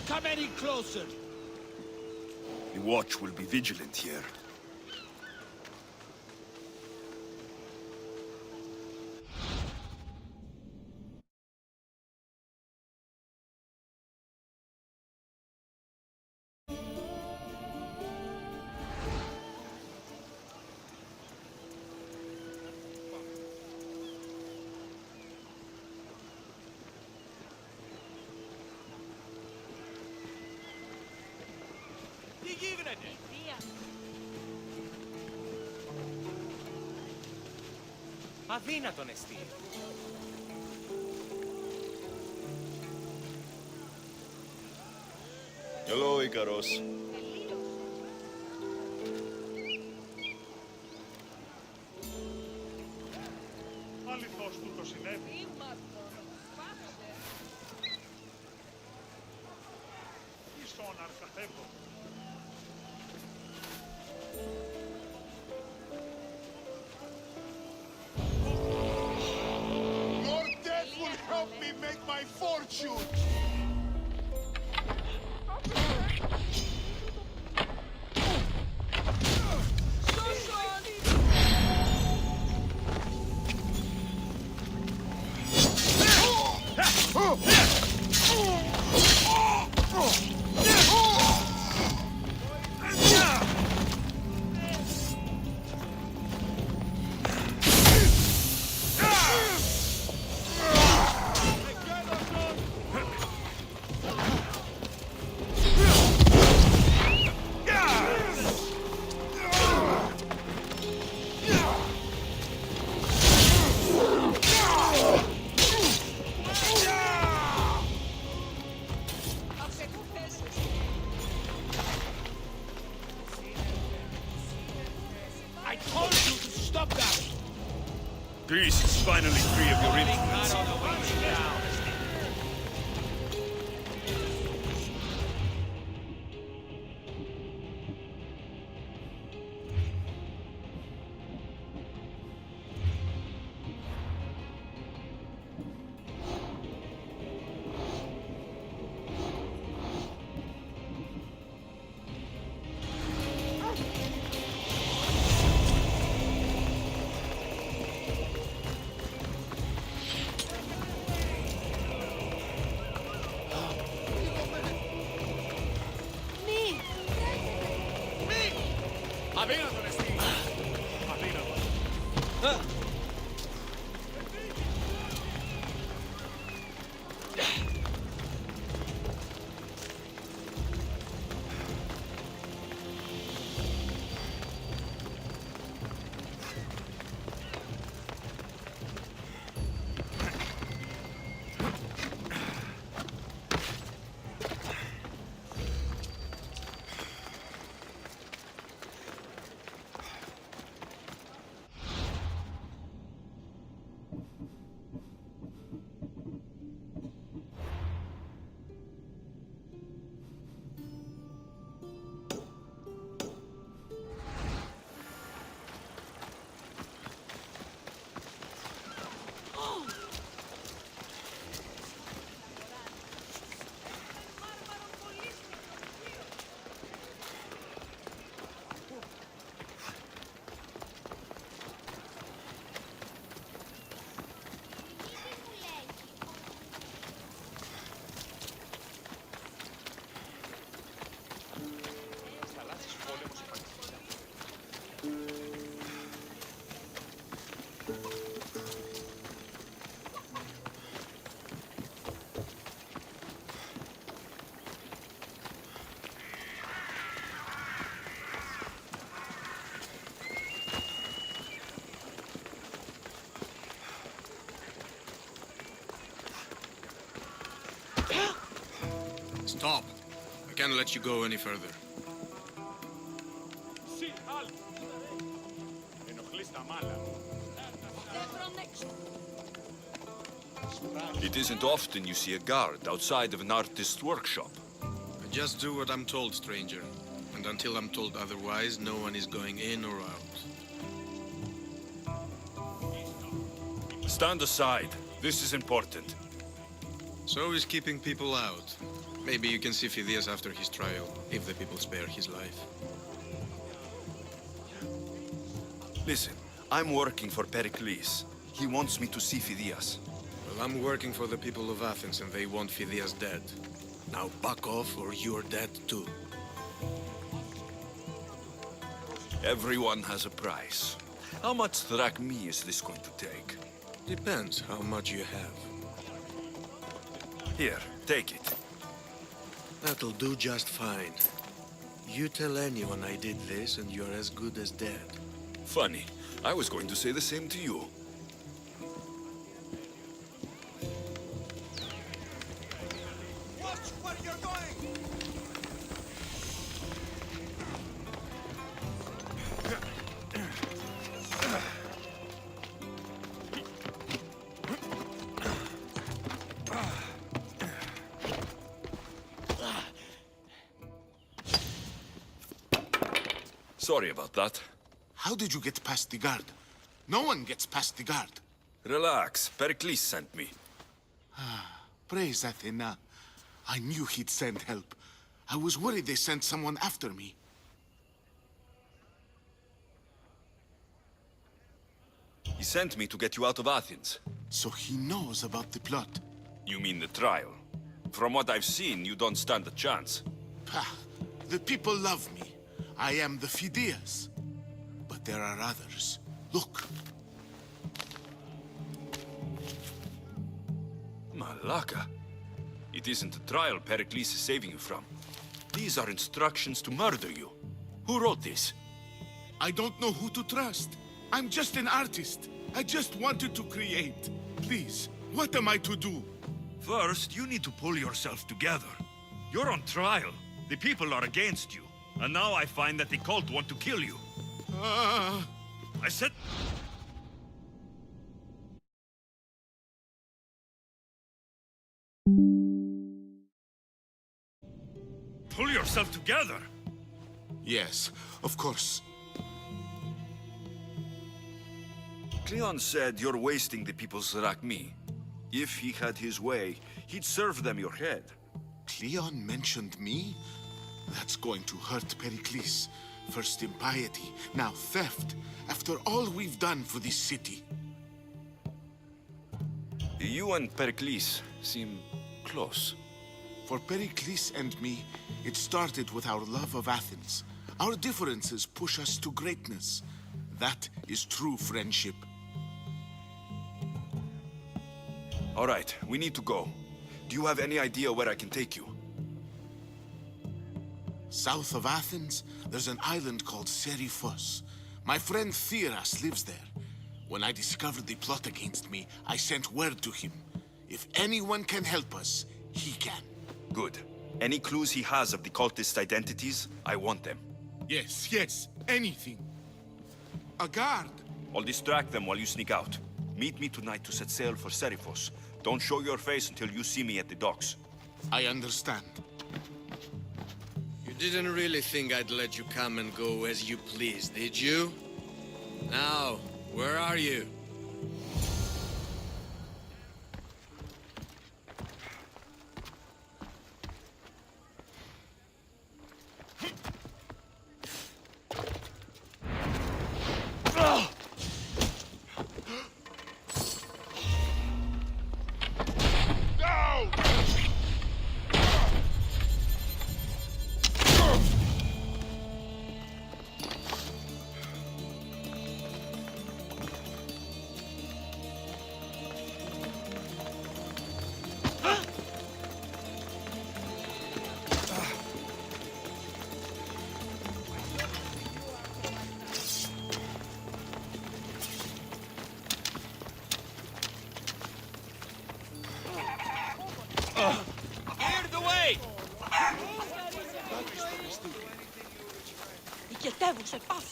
come any closer. The watch will be vigilant here. Αδύνατον εστί. Hello, Ikaros. Αληθώς του το συνέβη. Ίσον αρκαθεύω. Your death will help me make my fortune! I told you to stop that! Greece is finally free of your influence. Not on the way down. Αδύνατον εστί! Αδύνατον. Stop. I can't let you go any further. It isn't often you see a guard outside of an artist's workshop. I just do what I'm told, stranger. And until I'm told otherwise, no one is going in or out. Stand aside. This is important. So is keeping people out. Maybe you can see Phidias after his trial, if the people spare his life. Listen, I'm working for Pericles. He wants me to see Phidias. Well, I'm working for the people of Athens, and they want Phidias dead. Now back off, or you're dead too. Everyone has a price. How much drachmi is this going to take? Depends how much you have. Here, take it. That'll do just fine. You tell anyone I did this, and you're as good as dead. Funny. I was going to say the same to you. Watch where you're going! Sorry about that. How did you get past the guard? No one gets past the guard. Relax. Pericles sent me. Praise Athena. I knew he'd send help. I was worried they sent someone after me. He sent me to get you out of Athens. So he knows about the plot. You mean the trial? From what I've seen, you don't stand a chance. Pah, the people love me. I am the Phidias. But there are others. Look. Malaka. It isn't a trial Pericles is saving you from. These are instructions to murder you. Who wrote this? I don't know who to trust. I'm just an artist. I just wanted to create. Please, what am I to do? First, you need to pull yourself together. You're on trial. The people are against you. And now I find that the cult want to kill you. I said... Pull yourself together! Yes, of course. Cleon said you're wasting the people's drachmi. If he had his way, he'd serve them your head. Cleon mentioned me? That's going to hurt Pericles. First impiety, now theft. After all we've done for this city. You and Pericles seem close. For Pericles and me, it started with our love of Athens. Our differences push us to greatness. That is true friendship. All right, we need to go. Do you have any idea where I can take you? South of Athens, there's an island called Seriphos. My friend Theras lives there. When I discovered the plot against me, I sent word to him. If anyone can help us, he can. Good. Any clues he has of the cultist identities, I want them. Yes, anything. A guard. I'll distract them while you sneak out. Meet me tonight to set sail for Seriphos. Don't show your face until you see me at the docks. I understand. You didn't really think I'd let you come and go as you please, did you? Now, where are you? Clear the way! Ηγετεύουσε, πας!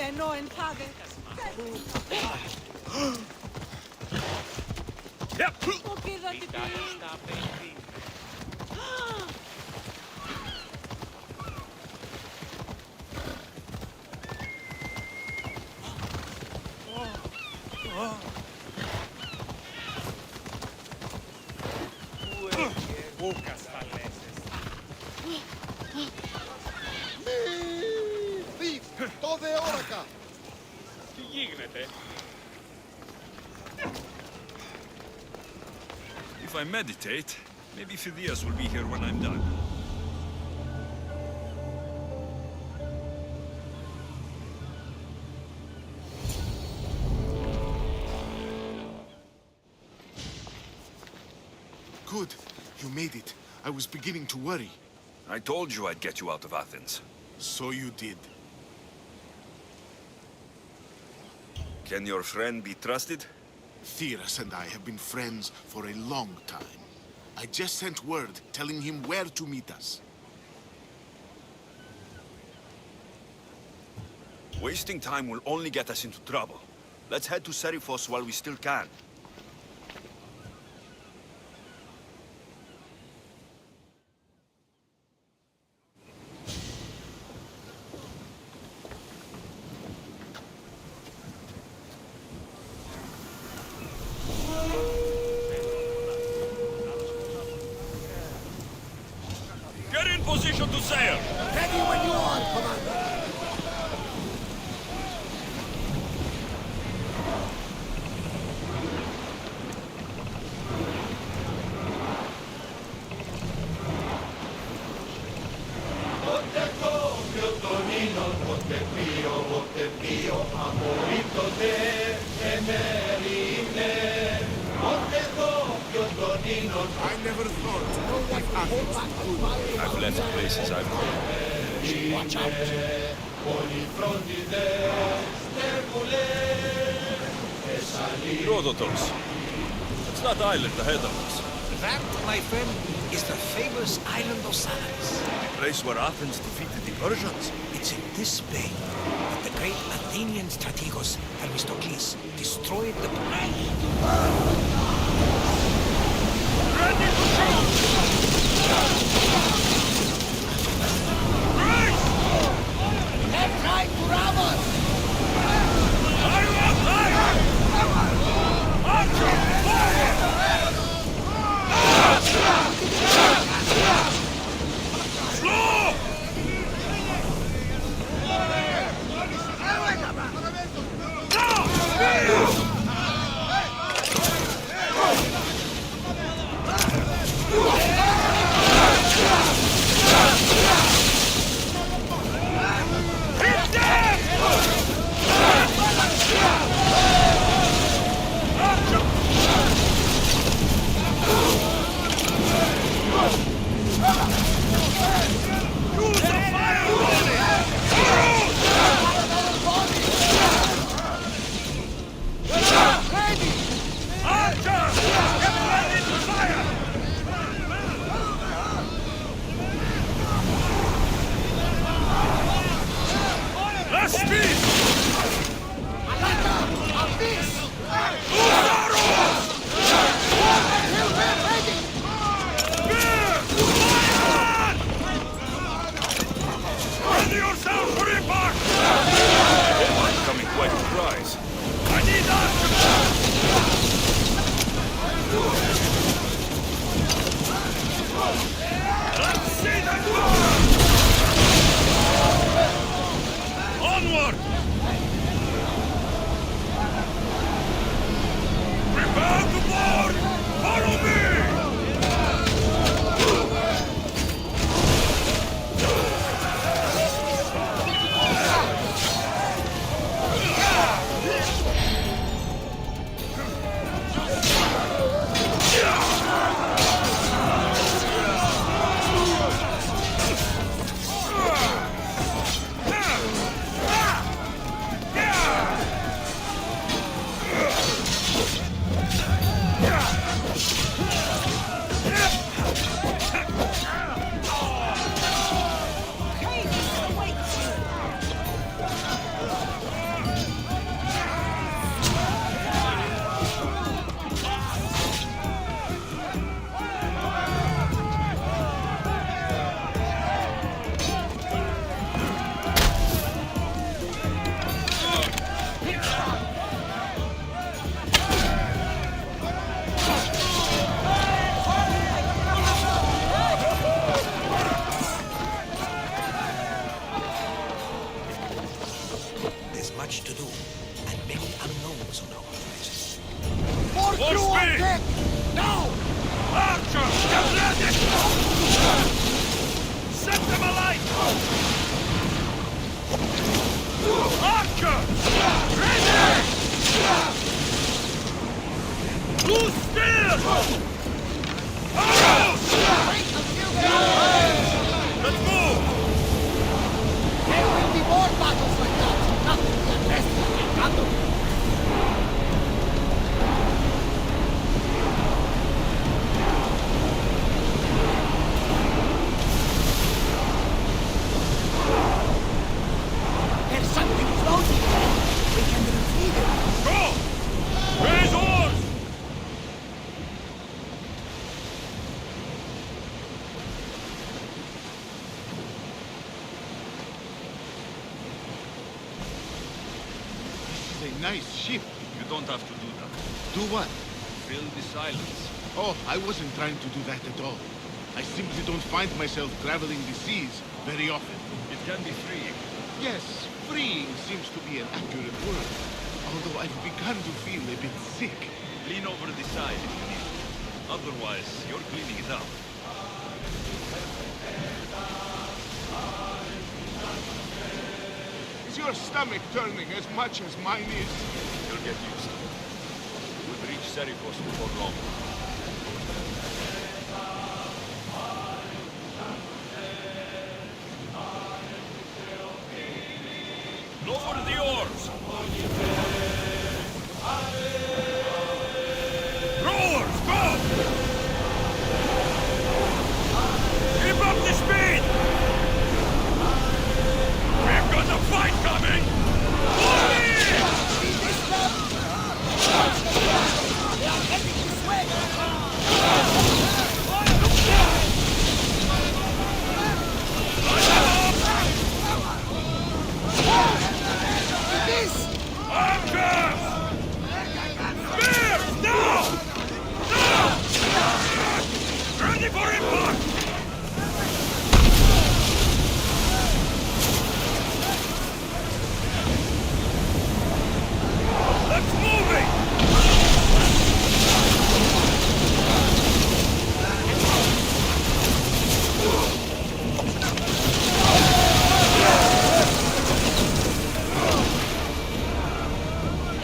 Zeno and Hade. Okay, that it is. Τότε όρακα! Τι γίνεται? If I meditate, maybe Phidias will be here when I'm done. Good. You made it. I was beginning to worry. I told you I'd get you out of Athens. So you did. Can your friend be trusted? Theras and I have been friends for a long time. I just sent word telling him where to meet us. Wasting time will only get us into trouble. Let's head to Serifos while we still can. Get in position to sail! Ready when you are, Commander! I never thought that Athens could. I've left places I've known. Watch out. Herodotus. It's that island ahead of us. That, my friend, is the famous island of Salamis. The place where Athens defeated the Persians. It's in this bay that the great Athenian strategos Themistocles destroyed the They're trying to rob us! More More crew on speed! deck! Now! Archer, get ready! Set them alight! Archer! Ready! Blue spear! Arrows! Let's move! There will be more battles like that! Nothing can rest like a handle! There's something floating there! We can retrieve it! Go! Raise oars! This is a nice ship. You don't have to do that. Do what? Fill the silence. Oh, I wasn't trying to do that at all. I simply don't find myself traveling the seas very often. It can be freeing. Yes, freeing seems to be an accurate word. Although I've begun to feel a bit sick. Lean over the side if you need. Otherwise, you're cleaning it up. Is your stomach turning as much as mine is? You'll get used to it. We'll reach Serifos before long. Lower the oars! Rowers, go! Keep up the speed! We've got a fight coming! Boy! They are heading this way! This! Archers! Spears, now! Now! Ready for impact! Let's move it!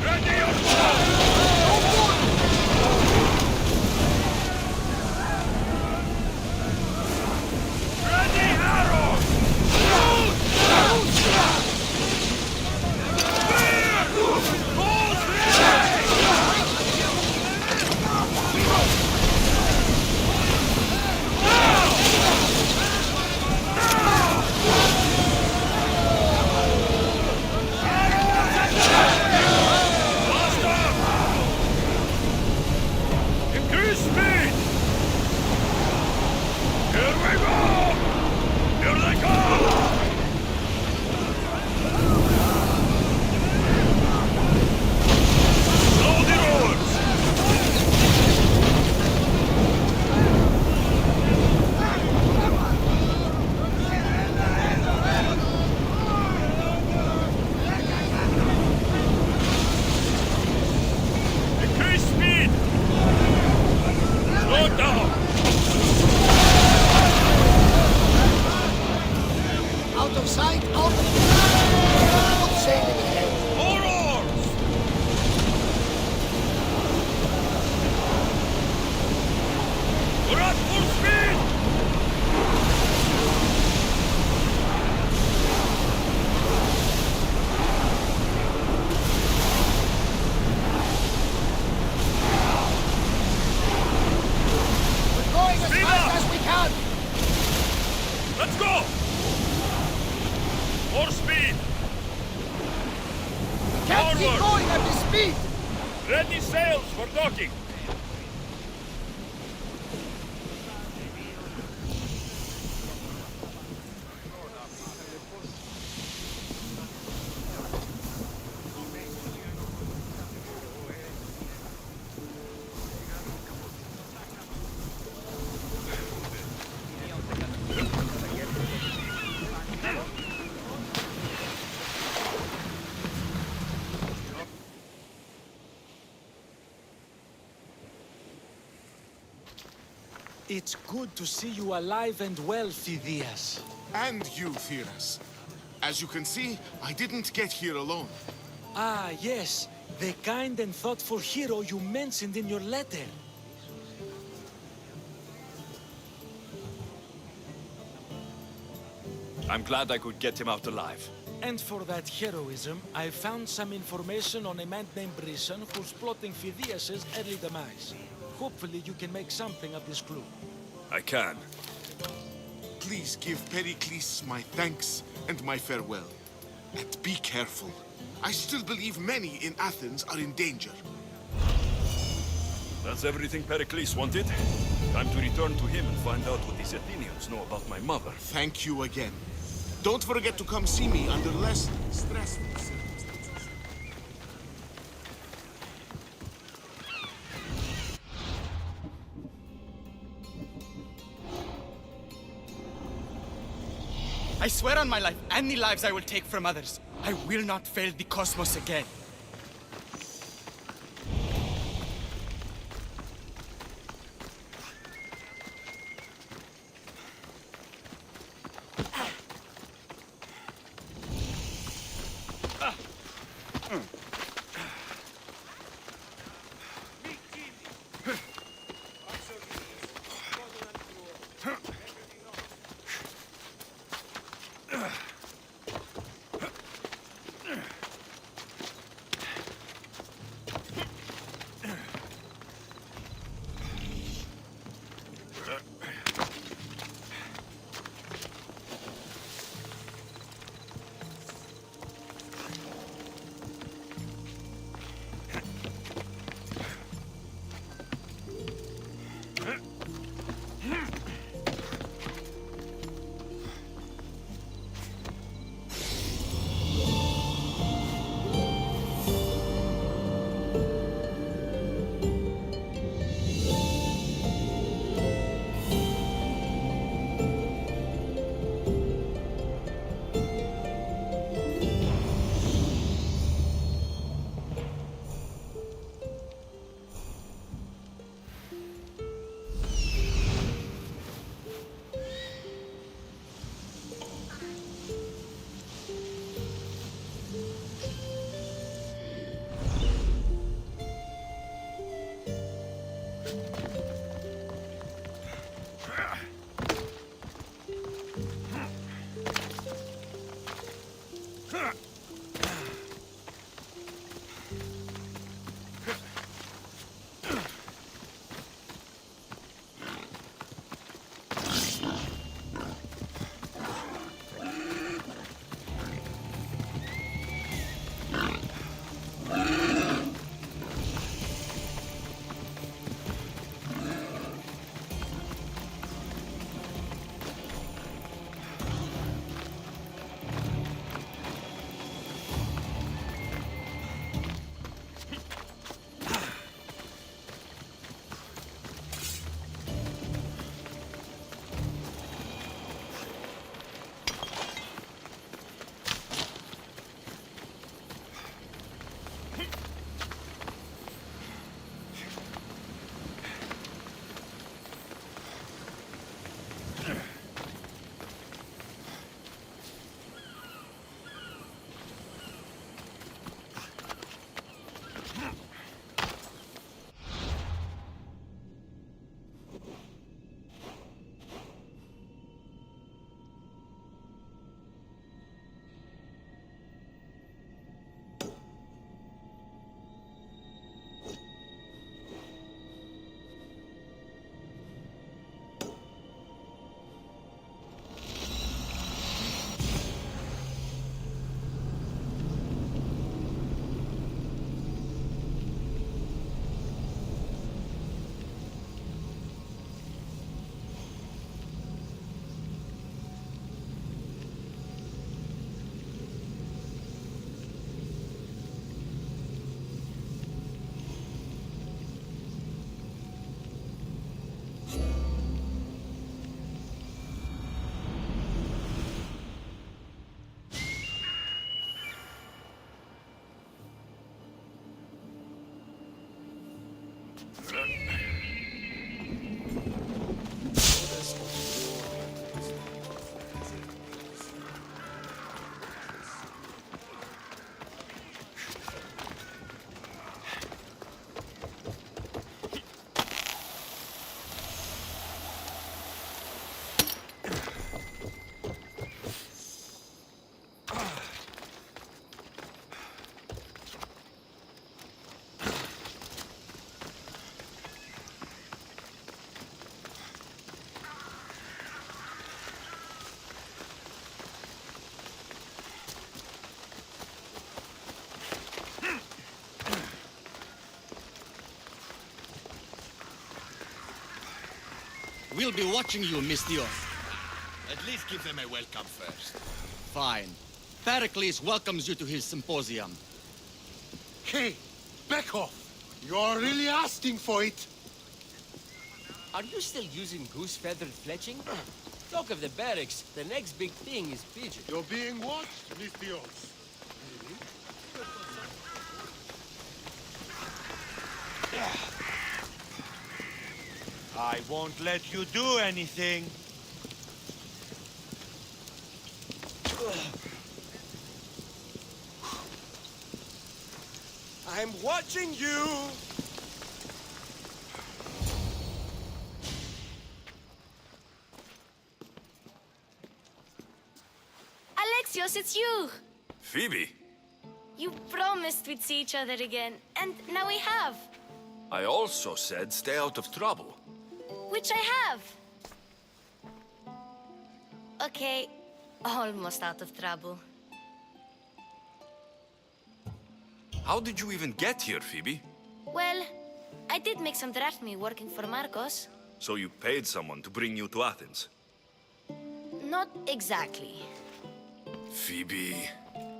Ready your Ready arrows! Shoot! Spear! Both ready! Increase speed! Here we go! Here they come! Slow the roads! Increase speed! Slow down! Out of sight, out of mind! Sailing ahead! More oars! We're at full speed! We're going as Speed fast up! as we can! Let's go! More speed! Can't keep Forward! going at this speed! Ready sails for docking! It's good to see you alive and well, Phidias. And you, Theras. As you can see, I didn't get here alone. Ah, yes. The kind and thoughtful hero you mentioned in your letter. I'm glad I could get him out alive. And for that heroism, I found some information on a man named Brisson who's plotting Phidias' early demise. Hopefully you can make something of this clue. I can. Please give Pericles my thanks and my farewell. And be careful. I still believe many in Athens are in danger. That's everything Pericles wanted. Time to return to him and find out what these Athenians know about my mother. Thank you again. Don't forget to come see me under less stressful circumstances. I swear on my life and the lives I will take from others, I will not fail the cosmos again. We'll be watching you, Misthios. At least give them a welcome first. Fine. Pericles welcomes you to his symposium. Hey, back off! You're really asking for it! Are you still using goose-feathered fletching? Talk of the barracks, the next big thing is pigeon. You're being watched, Misthios. I won't let you do anything. I'm watching you! Alexios, it's you! Phoebe, You promised we'd see each other again, and now we have. I also said stay out of trouble. Which I have. Okay, almost out of trouble. How did you even get here, Phoebe? Well, I did make some drachmi working for Marcos. So you paid someone to bring you to Athens? Not exactly. Phoebe...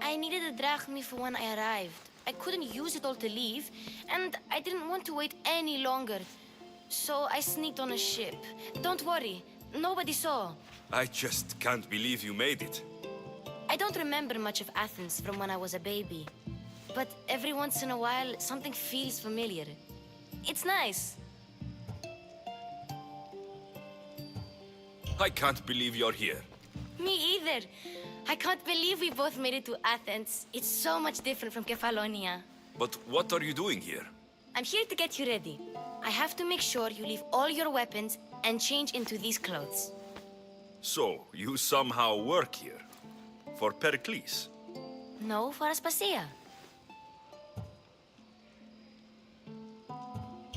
I needed a drachmi for when I arrived. I couldn't use it all to leave, and I didn't want to wait any longer. So I sneaked on a ship. Don't worry, nobody saw. I just can't believe you made it. I don't remember much of Athens from when I was a baby. But every once in a while, something feels familiar. It's nice. I can't believe you're here. Me either. I can't believe we both made it to Athens. It's so much different from Kefalonia. But what are you doing here? I'm here to get you ready. I have to make sure you leave all your weapons and change into these clothes. So, you somehow work here? For Pericles? No, for Aspasia.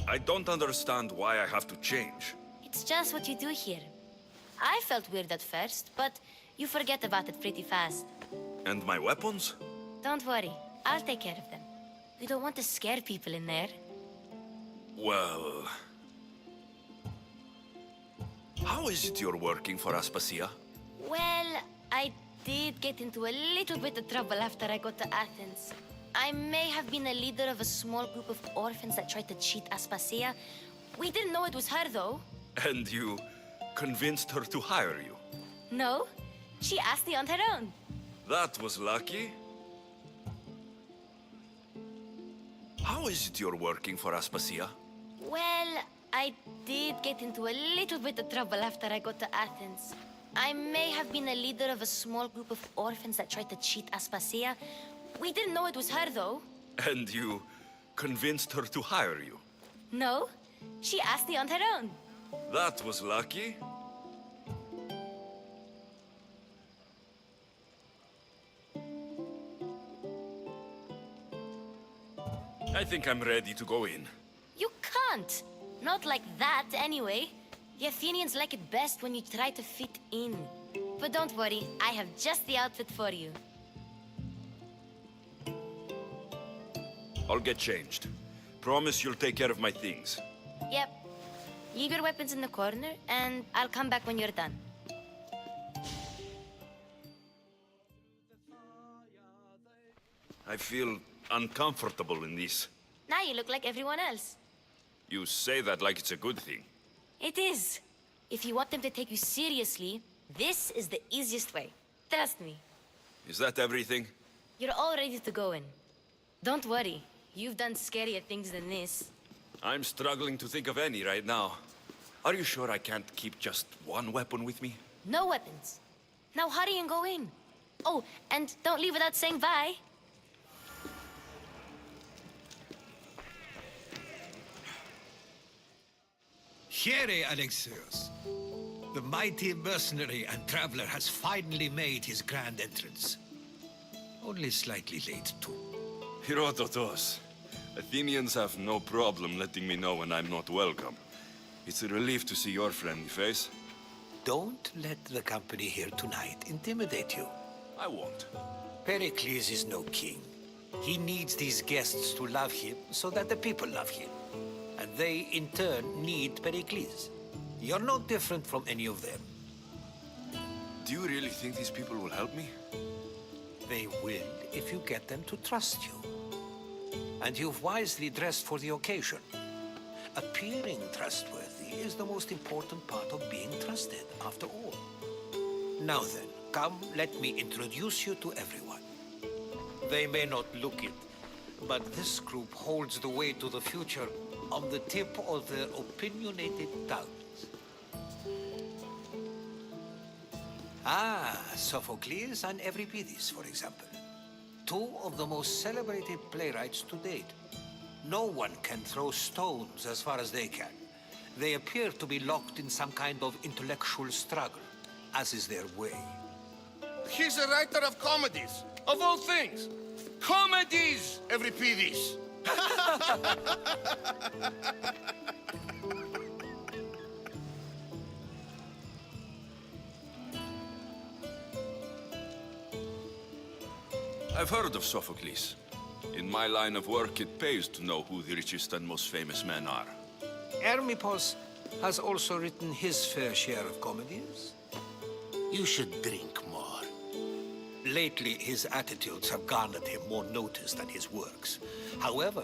I don't understand why I have to change. It's just what you do here. I felt weird at first, but you forget about it pretty fast. And my weapons? Don't worry, I'll take care of them. We don't want to scare people in there. Well... How is it you're working for Aspasia? Well, I did get into a little bit of trouble after I got to Athens. I may have been a leader of a small group of orphans that tried to cheat Aspasia. We didn't know it was her, though. And you convinced her to hire you? No, she asked me on her own. That was lucky. How is it you're working for Aspasia? Well, I did get into a little bit of trouble after I got to Athens. I may have been a leader of a small group of orphans that tried to cheat Aspasia. We didn't know it was her, though. And you convinced her to hire you? No, she asked me on her own. That was lucky. I think I'm ready to go in. You can't. Not like that, anyway. The Athenians like it best when you try to fit in. But don't worry, I have just the outfit for you. I'll get changed. Promise you'll take care of my things. Yep. Leave your weapons in the corner, and I'll come back when you're done. I feel uncomfortable in this. Now you look like everyone else. You say that like it's a good thing. It is. If you want them to take you seriously, this is the easiest way. Trust me. Is that everything? You're all ready to go in. Don't worry. You've done scarier things than this. I'm struggling to think of any right now. Are you sure I can't keep just one weapon with me? No weapons. Now hurry and go in. Oh, and don't leave without saying bye. Here, Alexios. The mighty mercenary and traveler has finally made his grand entrance. Only slightly late, too. Herodotos. Athenians have no problem letting me know when I'm not welcome. It's a relief to see your friendly face. Don't let the company here tonight intimidate you. I won't. Pericles is no king. He needs these guests to love him so that the people love him. And they, in turn, need Pericles. You're no different from any of them. Do you really think these people will help me? They will if you get them to trust you. And you've wisely dressed for the occasion. Appearing trustworthy is the most important part of being trusted, after all. Now then, come, let me introduce you to everyone. They may not look it, but this group holds the way to the future on the tip of their opinionated tongues. Ah, Sophocles and Euripides, for example. Two of the most celebrated playwrights to date. No one can throw stones as far as they can. They appear to be locked in some kind of intellectual struggle, as is their way. He's a writer of comedies, of all things. Comedies, Euripides. I've heard of Sophocles. In my line of work, it pays to know who the richest and most famous men are. Hermippos has also written his fair share of comedies. You should drink more. Lately, his attitudes have garnered him more notice than his works. However,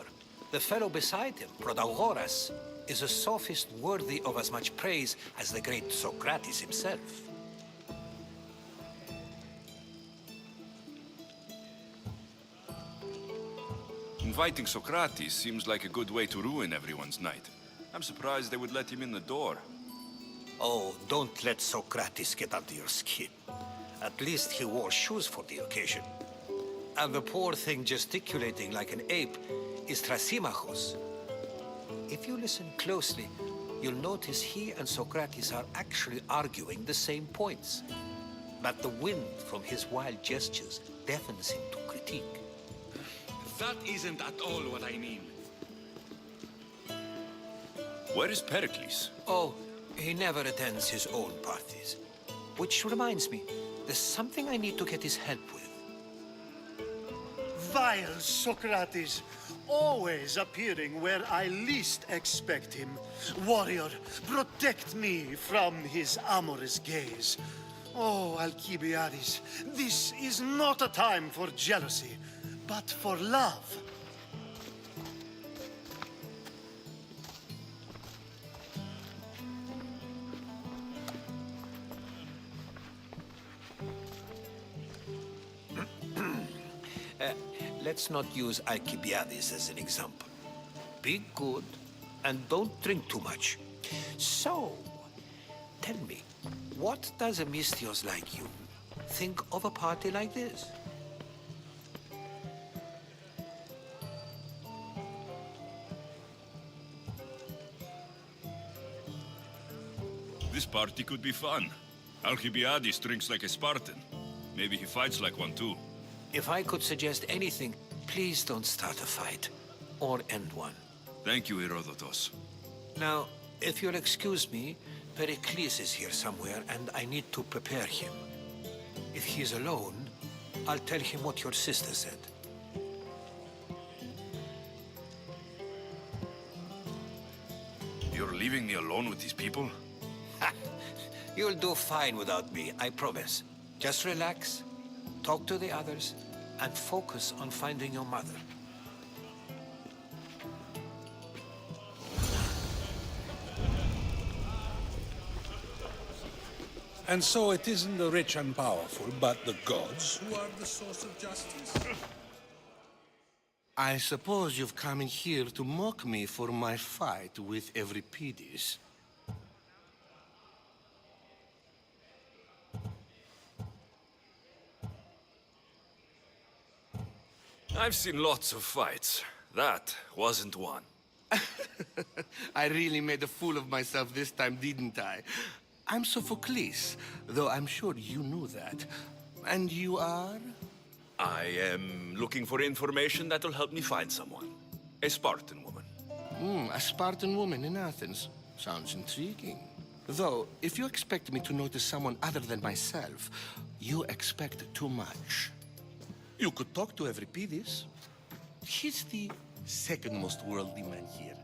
the fellow beside him, Protagoras, is a sophist worthy of as much praise as the great Socrates himself. Inviting Socrates seems like a good way to ruin everyone's night. I'm surprised they would let him in the door. Oh, don't let Socrates get under your skin. At least he wore shoes for the occasion. And the poor thing gesticulating like an ape is Thrasymachos. If you listen closely, you'll notice he and Socrates are actually arguing the same points. But the wind from his wild gestures deafens him to critique. That isn't at all what I mean. Where is Pericles? Oh, he never attends his own parties. Which reminds me, there's something I need to get his help with. Vile Socrates, always appearing where I least expect him. Warrior, protect me from his amorous gaze. Oh, Alcibiades, this is not a time for jealousy, but for love. Let's not use Alcibiades as an example. Be good and don't drink too much. So, tell me, what does a Mystios like you think of a party like this? This party could be fun. Alcibiades drinks like a Spartan. Maybe he fights like one too. If I could suggest anything, please don't start a fight. Or end one. Thank you, Herodotus. Now, if you'll excuse me, Pericles is here somewhere, and I need to prepare him. If he's alone, I'll tell him what your sister said. You're leaving me alone with these people? You'll do fine without me, I promise. Just relax, talk to the others, and focus on finding your mother. And so it isn't the rich and powerful, but the gods who are the source of justice? I suppose you've come in here to mock me for my fight with Euripides. I've seen lots of fights. That wasn't one. I really made a fool of myself this time, didn't I? I'm Sophocles, though I'm sure you knew that. And you are? I am looking for information that will help me find someone. A Spartan woman. A Spartan woman in Athens. Sounds intriguing. Though, if you expect me to notice someone other than myself, you expect too much. You could talk to Euripides. He's the second most worldly man here.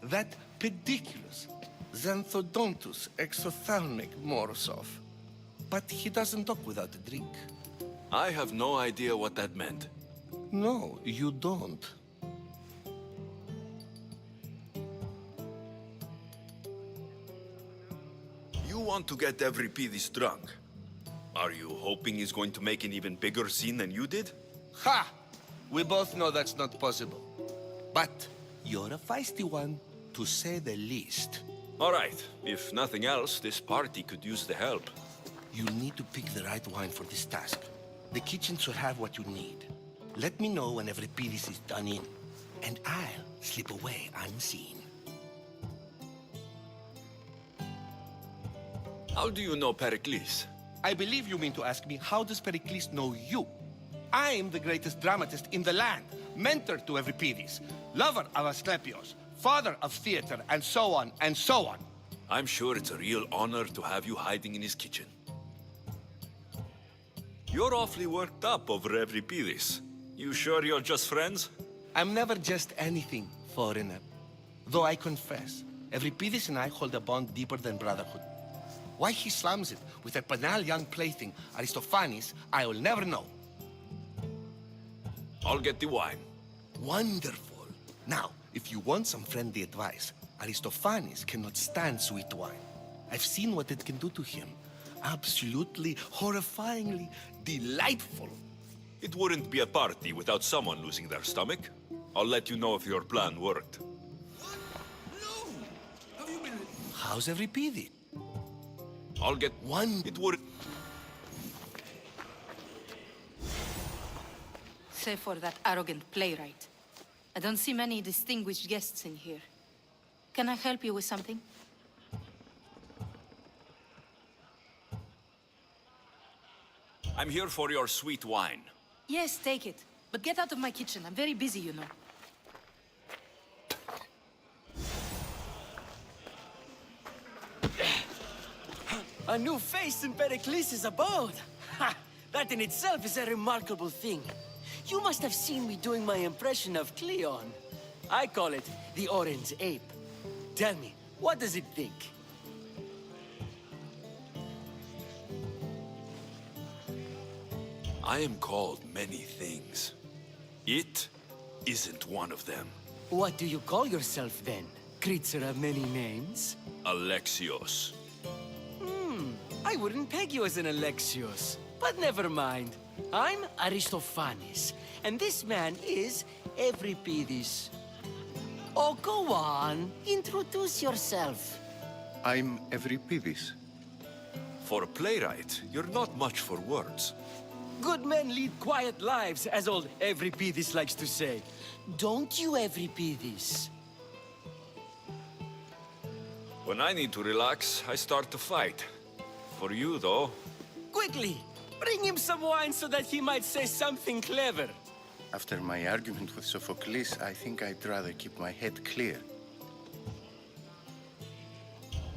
That pediculous, Xanthodontus exophthalmic Morosov. But he doesn't talk without a drink. I have no idea what that meant. No, you don't. You want to get Evripidis drunk. Are you hoping he's going to make an even bigger scene than you did? Ha! We both know that's not possible. But you're a feisty one, to say the least. All right. If nothing else, this party could use the help. You need to pick the right wine for this task. The kitchen should have what you need. Let me know when Evripidis is done in, and I'll slip away unseen. How do you know Pericles? I believe you mean to ask me, how does Pericles know you? I'm the greatest dramatist in the land, mentor to Evripidis, lover of Asclepios, father of theater, and so on, and so on. I'm sure it's a real honor to have you hiding in his kitchen. You're awfully worked up over Evripidis. You sure you're just friends? I'm never just anything, foreigner. Though I confess, Evripidis and I hold a bond deeper than brotherhood. Why he slams it with a banal young plaything, Aristophanes, I will never know. I'll get the wine. Wonderful. Now, if you want some friendly advice, Aristophanes cannot stand sweet wine. I've seen what it can do to him. Absolutely, horrifyingly delightful. It wouldn't be a party without someone losing their stomach. I'll let you know if your plan worked. How's Evripidis? I'll get one. It would. Save for that arrogant playwright. I don't see many distinguished guests in here. Can I help you with something? I'm here for your sweet wine. Yes, take it. But get out of my kitchen. I'm very busy, you know. A new face in Pericles' abode! Ha! That in itself is a remarkable thing. You must have seen me doing my impression of Cleon. I call it the Orange Ape. Tell me, what does it think? I am called many things. It isn't one of them. What do you call yourself then? Creature of many names? Alexios. I wouldn't peg you as an Alexios. But never mind. I'm Aristophanes, and this man is Evripidis. Oh, go on. Introduce yourself. I'm Evripidis. For a playwright, you're not much for words. Good men lead quiet lives, as old Evripidis likes to say. Don't you, Evripidis? When I need to relax, I start to fight. For you, though... Quickly! Bring him some wine so that he might say something clever. After my argument with Sophocles, I think I'd rather keep my head clear.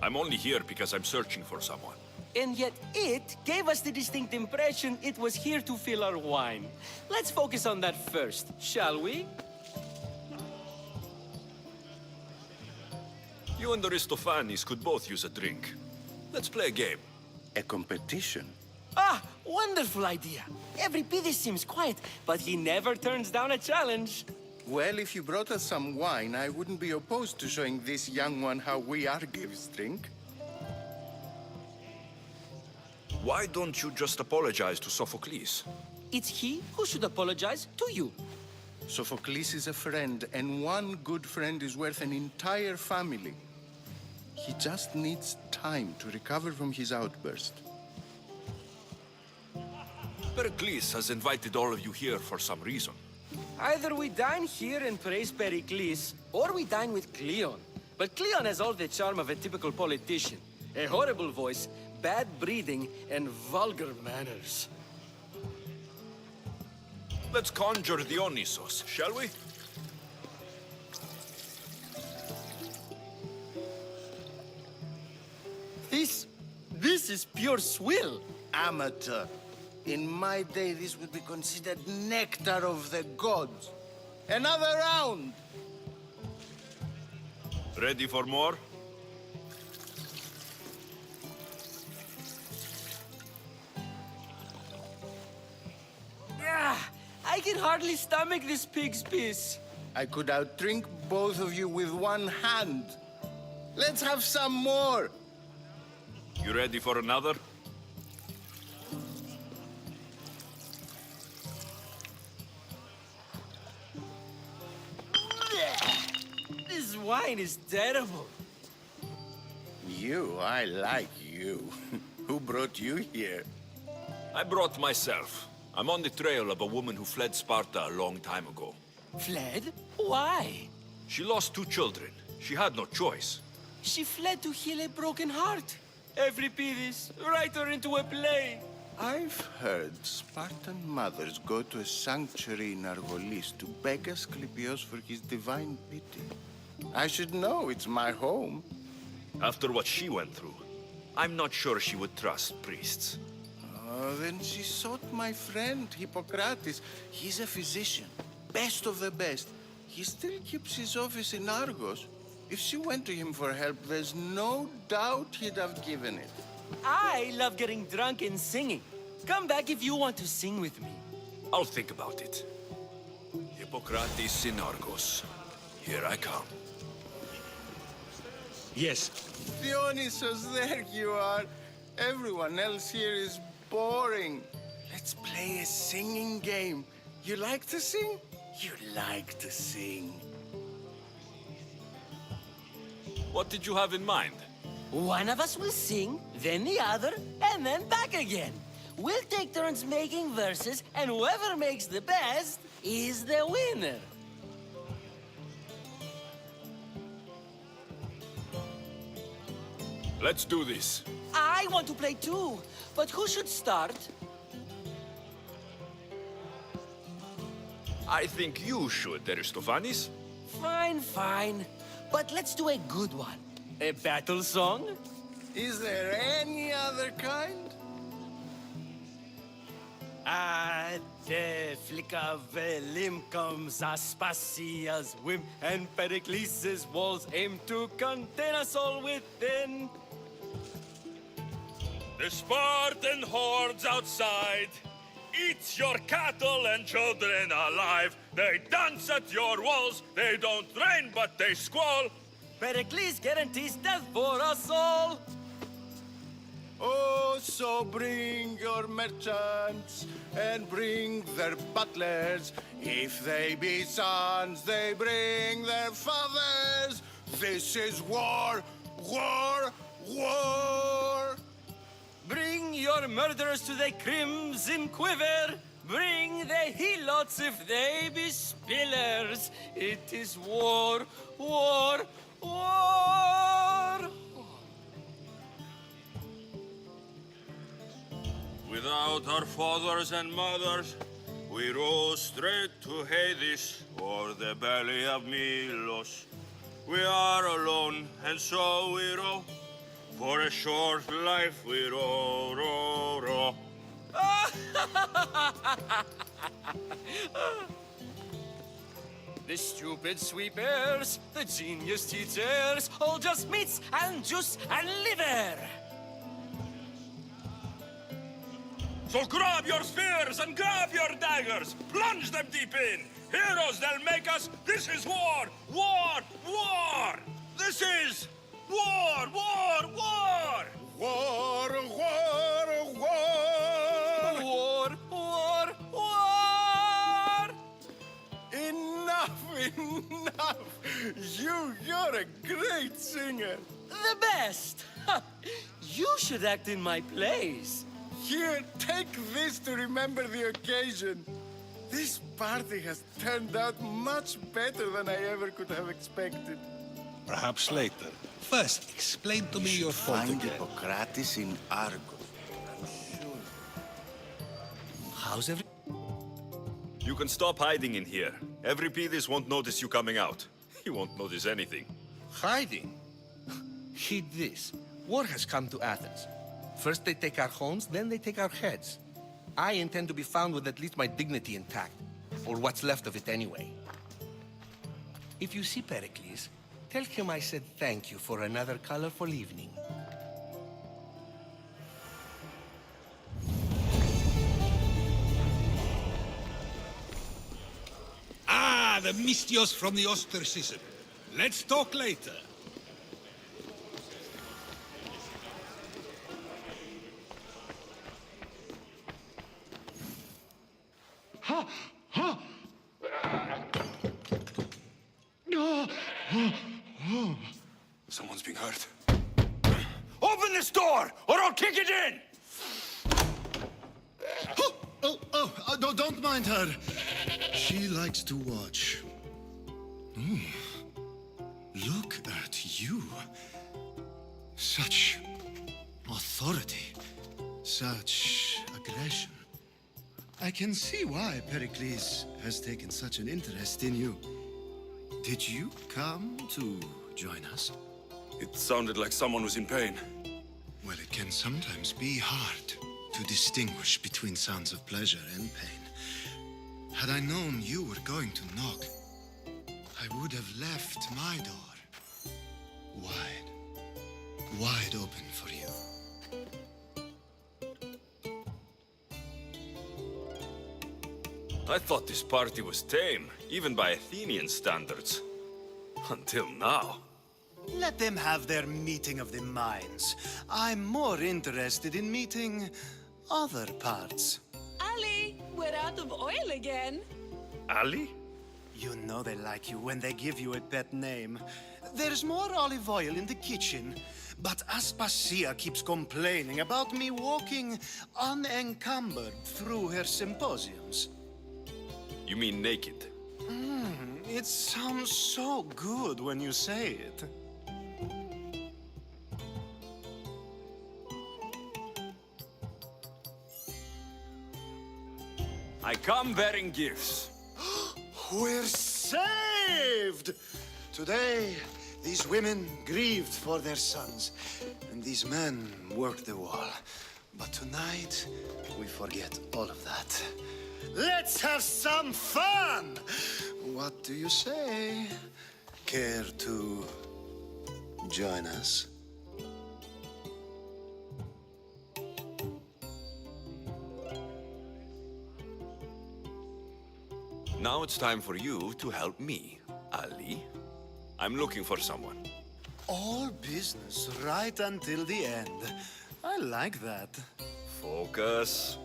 I'm only here because I'm searching for someone. And yet it gave us the distinct impression it was here to fill our wine. Let's focus on that first, shall we? You and Aristophanes could both use a drink. Let's play a game. A competition? Ah, wonderful idea. Evripidis seems quiet, but he never turns down a challenge. Well, if you brought us some wine, I wouldn't be opposed to showing this young one how we Argives drink. Why don't you just apologize to Sophocles? It's he who should apologize to you. Sophocles is a friend, and one good friend is worth an entire family. He just needs time to recover from his outburst. Pericles has invited all of you here for some reason. Either we dine here and praise Pericles, or we dine with Cleon. But Cleon has all the charm of a typical politician. A horrible voice, bad breeding, and vulgar manners. Let's conjure Dionysos, shall we? This is pure swill. Amateur. In my day, this would be considered nectar of the gods. Another round! Ready for more? can hardly stomach this pig's piss. I could outdrink both of you with one hand. Let's have some more. You ready for another? This wine is terrible. You, I like you. Who brought you here? I brought myself. I'm on the trail of a woman who fled Sparta a long time ago. Fled? Why? She lost 2 children. She had no choice. She fled to heal a broken heart. Euripides, write her into a play. I've heard Spartan mothers go to a sanctuary in Argolis to beg Asclepios for his divine pity. I should know, it's my home. After what she went through, I'm not sure she would trust priests. Oh, then she sought my friend, Hippocrates. He's a physician, best of the best. He still keeps his office in Argos. If she went to him for help, there's no doubt he'd have given it. I love getting drunk and singing. Come back if you want to sing with me. I'll think about it. Hippocrates in Argos. Here I come. Yes. Dionysos, there you are. Everyone else here is boring. Let's play a singing game. You like to sing? You like to sing. What did you have in mind? One of us will sing, then the other, and then back again. We'll take turns making verses, and whoever makes the best is the winner. Let's do this. I want to play too, but who should start? I think you should, Aristophanes. Fine, fine. But let's do a good one. A battle song? Is there any other kind? At the flick of a limb comes Aspasia's whim, and Pericles' walls aim to contain us all within. The Spartan hordes outside eat your cattle and children alive. They dance at your walls. They don't rain, but they squall. Pericles guarantees death for us all. Oh, so bring your merchants and bring their butlers. If they be sons, they bring their fathers. This is war, war, war. Bring your murderers to the crimson quiver. Bring the helots if they be spillers. It is war, war, war. Without our fathers and mothers, we rose straight to Hades or the belly of Milos. We are alone, and so we row. For a short life we row, row, row. The stupid sweepers, the genius teachers, all just meats and juice and liver. So grab your spears and grab your daggers, plunge them deep in. Heroes, they'll make us. This is war, war, war. This is war, war, war. War, war, war. War, war, war. Enough, enough. You're a great singer. The best. You should act in my plays. Here, take this to remember the occasion. This party has turned out much better than I ever could have expected. Perhaps later. First, explain to me your fault Find again. Hippocrates in Argos. I'm sure. How's every... You can stop hiding in here. Euripides won't notice you coming out. He won't notice anything. Hiding? Heed this. War has come to Athens. First they take our homes, then they take our heads. I intend to be found with at least my dignity intact. Or what's left of it anyway. If you see Pericles, tell him I said thank you for another colorful evening. the Mystios from the ostracism. Let's talk later. Someone's being hurt. Open this door, or I'll kick it in! Don't mind her. She likes to watch. Look at you. Such authority. Such aggression. I can see why Pericles has taken such an interest in you. Did you come to join us? It sounded like someone was in pain. Well, it can sometimes be hard to distinguish between sounds of pleasure and pain. Had I known you were going to knock, I would have left my door wide open for you. I thought this party was tame, even by Athenian standards. Until now. Let them have their meeting of the minds. I'm more interested in meeting other parts. Ali, we're out of oil again. Ali? You know they like you when they give you a pet name. There's more olive oil in the kitchen, but Aspasia keeps complaining about me walking unencumbered through her symposiums. You mean naked? It sounds so good when you say it. I come bearing gifts. We're saved! Today, these women grieved for their sons, and these men worked the wall. But tonight, we forget all of that. Let's have some fun! What do you say? Care to join us? Now it's time for you to help me, Ali. I'm looking for someone. All business right until the end. I like that. Focus.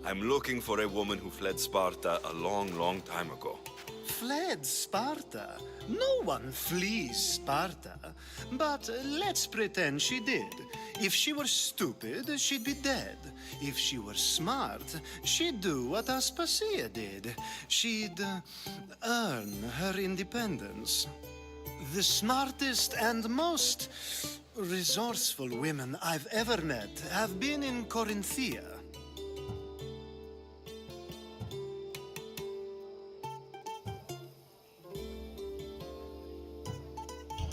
I'm looking for a woman who fled Sparta a long, long time ago. Fled Sparta? No one flees Sparta. But let's pretend she did. If she were stupid, she'd be dead. If she were smart, she'd do what Aspasia did. She'd earn her independence. The smartest and most resourceful women I've ever met have been in Corinthia.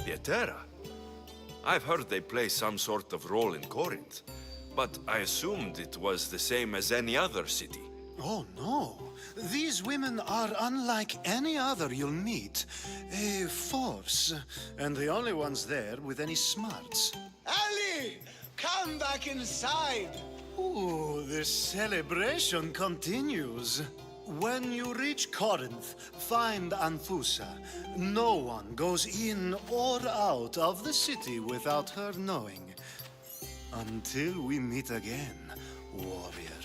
Pietera? I've heard they play some sort of role in Corinth, but I assumed it was the same as any other city. Oh, no. These women are unlike any other you'll meet. A force, and the only ones there with any smarts. Ali! Come back inside! Ooh, the celebration continues. When you reach Corinth, find Anthusa. No one goes in or out of the city without her knowing. Until we meet again, warrior.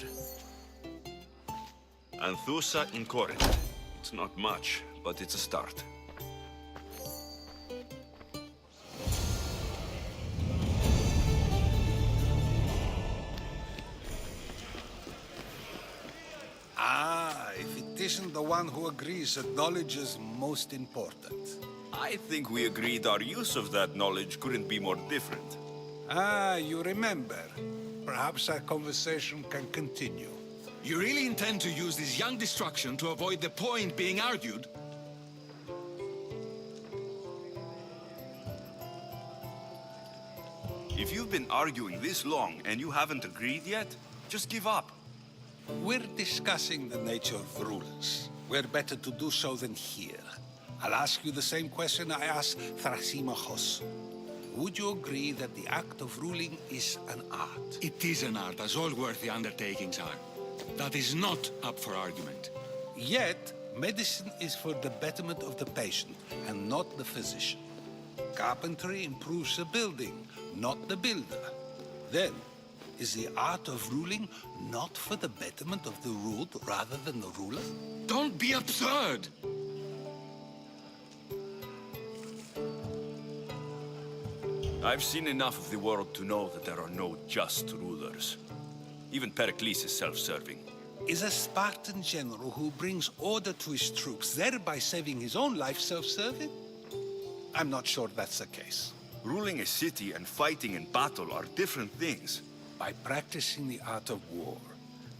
Anthusa in Corinth. It's not much, but it's a start. If it isn't the one who agrees that knowledge is most important. I think we agreed our use of that knowledge couldn't be more different. You remember. Perhaps our conversation can continue. You really intend to use this young destruction to avoid the point being argued? If you've been arguing this long and you haven't agreed yet, just give up. We're discussing the nature of rulers. Where better to do so than here? I'll ask you the same question I asked Thrasymachos. Would you agree that the act of ruling is an art? It is an art, as all worthy undertakings are. That is not up for argument. Yet, Medicine is for the betterment of the patient, and not the physician. Carpentry improves the building, not the builder. Then, is the art of ruling not for the betterment of the ruled rather than the ruler? Don't be absurd! I've seen enough of the world to know that there are no just rulers. Even Pericles is self-serving. Is a Spartan general who brings order to his troops, thereby saving his own life, self-serving? I'm not sure that's the case. Ruling a city and fighting in battle are different things. By practicing the art of war,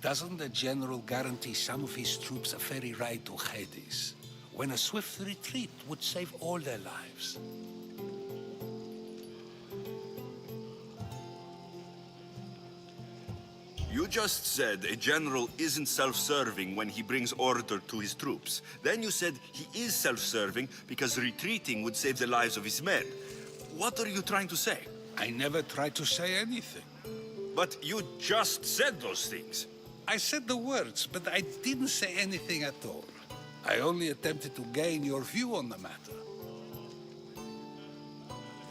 doesn't the general guarantee some of his troops a ferry ride to Hades, when a swift retreat would save all their lives? You just said a general isn't self-serving when he brings order to his troops. Then you said he is self-serving because retreating would save the lives of his men. What are you trying to say? I never tried to say anything. But you just said those things. I said the words, but I didn't say anything at all. I only attempted to gain your view on the matter.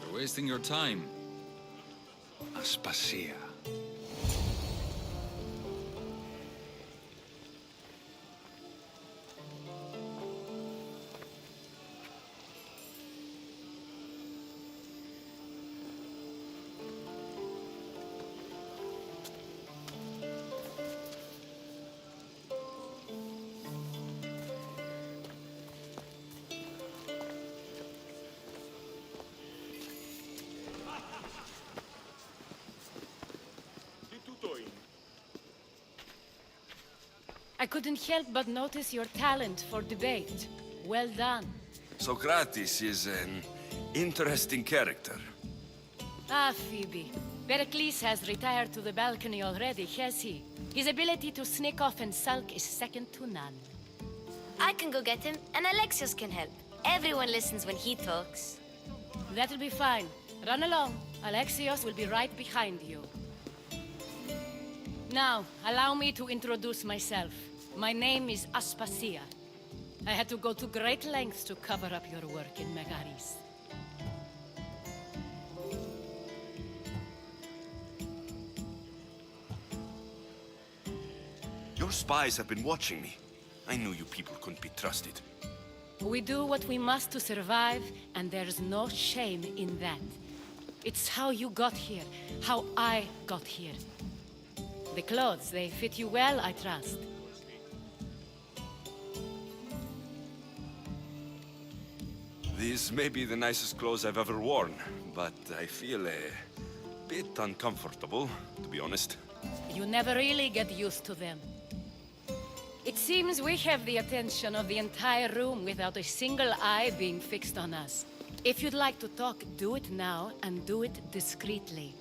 You're wasting your time. Aspasia. I couldn't help but notice your talent for debate. Well done. Socrates is an interesting character. Ah, Phoebe. Pericles has retired to the balcony already, has he? His ability to sneak off and sulk is second to none. I can go get him, and Alexios can help. Everyone listens when he talks. That'll be fine. Run along. Alexios will be right behind you. Now, allow me to introduce myself. My name is Aspasia. I had to go to great lengths to cover up your work in Megaris. Your spies have been watching me. I knew you people couldn't be trusted. We do what we must to survive, and there's no shame in that. It's how you got here, how I got here. The clothes, they fit you well, I trust. These may be the nicest clothes I've ever worn, but I feel a bit uncomfortable, to be honest. You never really get used to them. It seems we have the attention of the entire room without a single eye being fixed on us. If you'd like to talk, do it now, and do it discreetly.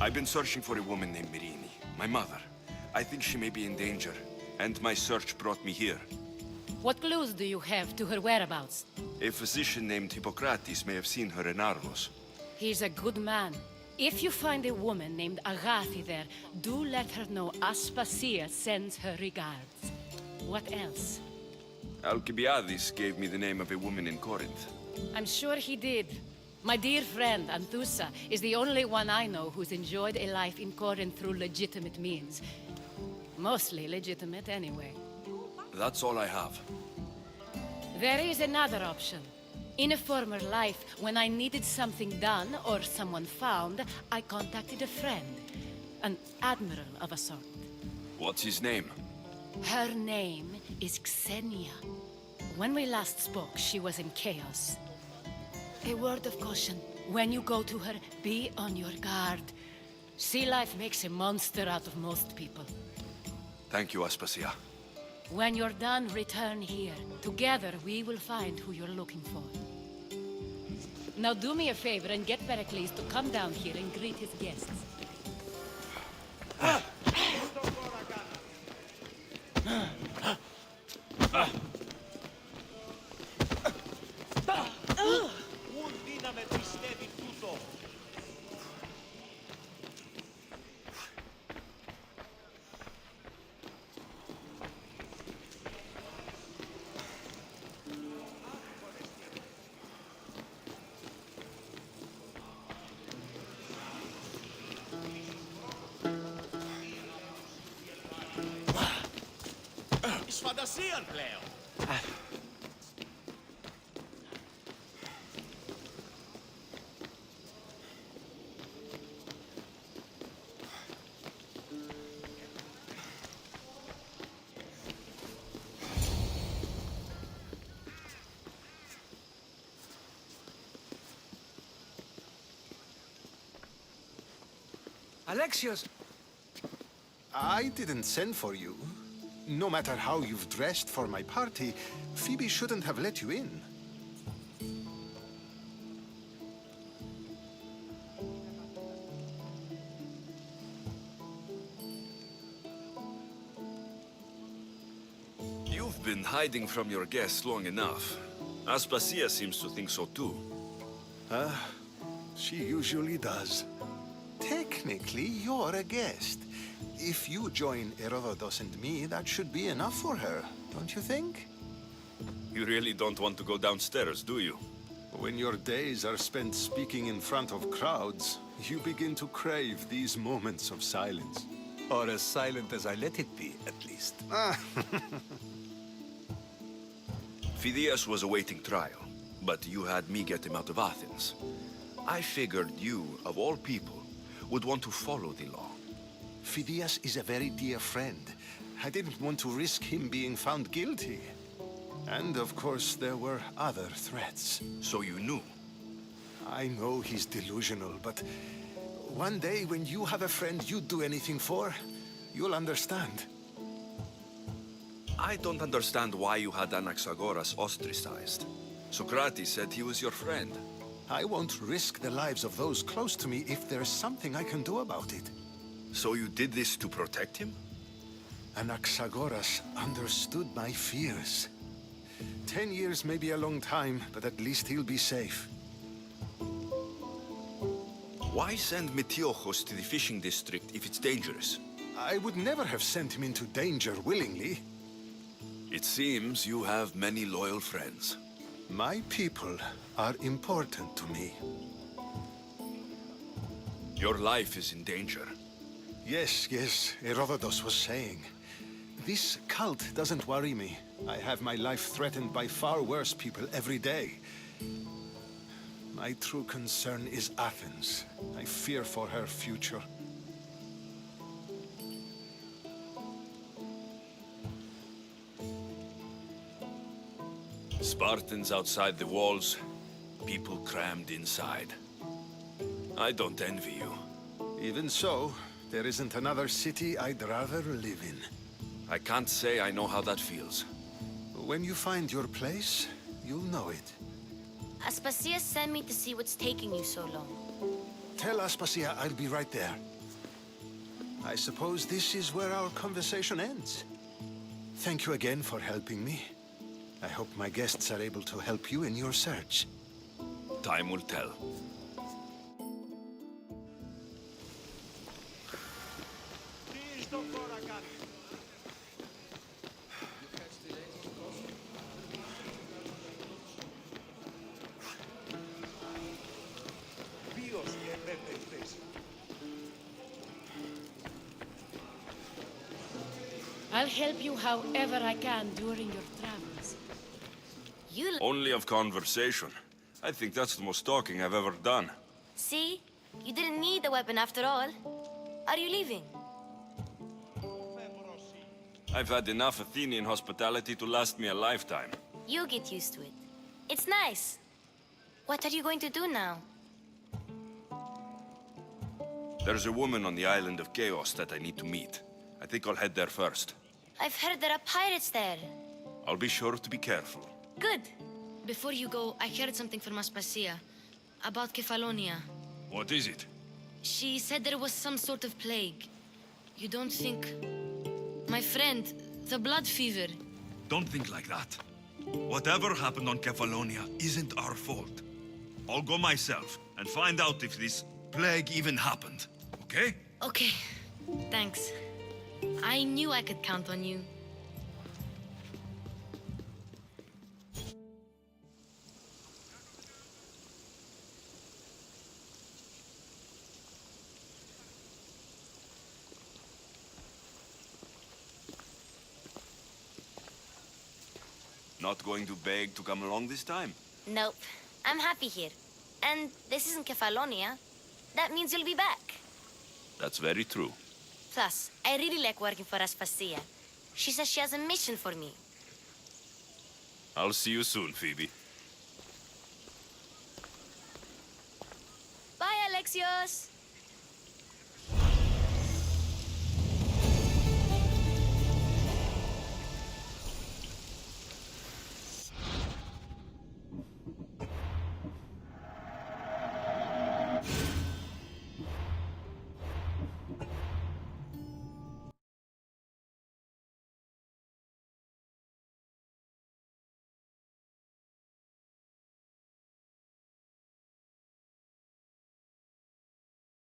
I've been searching for a woman named Myrine, my mother. I think she may be in danger, and my search brought me here. What clues do you have to her whereabouts? A physician named Hippocrates may have seen her in Argos. He's a good man. If you find a woman named Agathi there, do let her know Aspasia sends her regards. What else? Alcibiades gave me the name of a woman in Corinth. I'm sure he did. My dear friend, Anthusa, is the only one I know who's enjoyed a life in Corinth through legitimate means. Mostly legitimate, anyway. That's all I have. There is another option. In a former life, when I needed something done or someone found, I contacted a friend. An admiral of a sort. What's his name? Her name is Xenia. When we last spoke, she was in chaos. A word of caution. When you go to her, be on your guard. Sea life makes a monster out of most people. Thank you, Aspasia. When you're done, return here. Together, we will find who you're looking for. Now do me a favor and get Pericles to come down here and greet his guests. φαντασίαν πλέον. Alexios! I didn't send for you. No matter how you've dressed for my party, Phoebe shouldn't have let you in. You've been hiding from your guests long enough. Aspasia seems to think so too. She usually does. Technically, you're a guest. If you join Herodotus and me, that should be enough for her, don't you think? You really don't want to go downstairs, do you? When your days are spent speaking in front of crowds, you begin to crave these moments of silence. Or as silent as I let it be, at least. Phidias was awaiting trial, but you had me get him out of Athens. I figured you, of all people, would want to follow the law. Phidias is a very dear friend. I didn't want to risk him being found guilty. And of course, there were other threats. So you knew? I know he's delusional, but one day when you have a friend you'd do anything for, you'll understand. I don't understand why you had Anaxagoras ostracized. Socrates said he was your friend. I won't risk the lives of those close to me if there's something I can do about it. So you did this to protect him? Anaxagoras understood my fears. 10 years may be a long time, but at least he'll be safe. Why send Metiochos to the fishing district if it's dangerous? I would never have sent him into danger willingly. It seems you have many loyal friends. My people are important to me. Your life is in danger. Yes, Herodotus was saying. This cult doesn't worry me. I have my life threatened by far worse people every day. My true concern is Athens. I fear for her future. Spartans outside the walls, people crammed inside. I don't envy you. Even so, there isn't another city I'd rather live in. I can't say I know how that feels. When you find your place, you'll know it. Aspasia sent me to see what's taking you so long. Tell Aspasia I'll be right there. I suppose this is where our conversation ends. Thank you again for helping me. I hope my guests are able to help you in your search. Time will tell. I'll help you however I can during your travels. Only of conversation. I think that's the most talking I've ever done. See? You didn't need the weapon after all. Are you leaving? I've had enough Athenian hospitality to last me a lifetime. You get used to it. It's nice. What are you going to do now? There's a woman on the island of Chaos that I need to meet. I think I'll head there first. I've heard there are pirates there. I'll be sure to be careful. Good. Before you go, I heard something from Aspasia about Kefalonia. What is it? She said there was some sort of plague. You don't think... My friend, the blood fever. Don't think like that. Whatever happened on Kefalonia isn't our fault. I'll go myself and find out if this plague even happened, okay? Okay, thanks. I knew I could count on you. Not going to beg to come along this time? Nope. I'm happy here. And this isn't Kefalonia. That means you'll be back. That's very true. Plus, I really like working for Aspasia. She says she has a mission for me. I'll see you soon, Phoebe. Bye, Alexios!